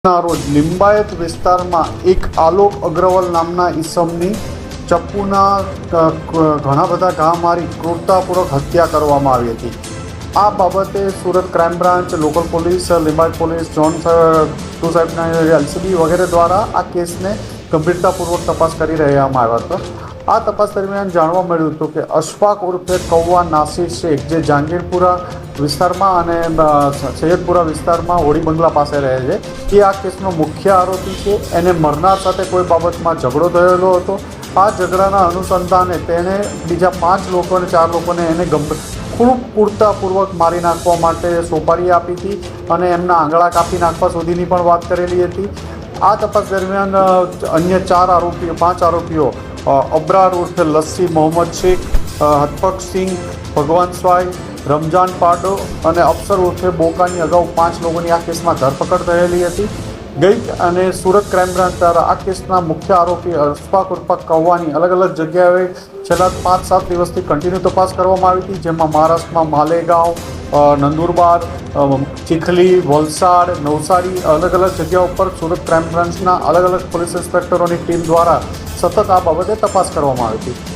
રોજ લિંબાયત વિસ્તારમાં એક આલોક અગ્રવાલ નામના ઈસમની ચપ્પુના ઘણા બધા ઘા મારી ક્રૂરતાપૂર્વક હત્યા કરવામાં આવી હતી। આ બાબતે Surat crime branch, local police, Limbayat police, zone 2 સાહેબના એલસીબી વગેરે દ્વારા આ કેસને ગંભીરતાપૂર્વક તપાસ કરી રહેવામાં આવ્યો હતો। આ તપાસ દરમિયાન જાણવા મળ્યું હતું કે અશફાક ઉર્ફે કૌવા નાસિર શેખ, જે જહાંગીરપુરા વિસ્તારમાં અને સૈયદપુરા વિસ્તારમાં હોળી બંગલા પાસે રહે છે, એ આ કેસનો મુખ્ય આરોપી છે। એને મરનાર સાથે કોઈ બાબતમાં ઝઘડો થયેલો હતો। આ ઝઘડાના અનુસંધાને તેણે બીજા 5 લોકોને 4 લોકોને એને ખૂબ ક્રૂરતાપૂર્વક મારી નાખવા માટે સોપારી આપી હતી અને એમના આંગળા કાપી નાખવા સુધીની પણ વાત કરેલી હતી। આ તપાસ દરમિયાન અન્ય 5 આરોપીઓ અબરાર ઉર્ફે લસ્સી મોહમ્મદ શેખ, હતપક સિંહ, ભગવાન સ્વાઈ, રમજાન પાડો અને અફસર ઉર્ફે બોકાની અગાઉ 5 લોકોની આ કેસમાં ધરપકડ થયેલી હતી। અને સુરત ક્રાઇમ બ્રાન્ચ દ્વારા આ કેસના મુખ્ય આરોપી અશફાક ઉર્ફે કૌવાની અલગ અલગ જગ્યાએ છેલ્લા 5-7 દિવસથી કન્ટિન્યુ તપાસ કરવામાં આવી હતી, જેમાં મહારાષ્ટ્રમાં માલેગાંવ, નંદુરબાર, ચીખલી, વલસાડ, નવસારી અલગ અલગ જગ્યાઓ પર સુરત ક્રાઇમ બ્રાન્ચના અલગ અલગ પોલીસ ઇન્સ્પેક્ટરોની ટીમ દ્વારા સતત આ બાબતે તપાસ કરવામાં આવી હતી।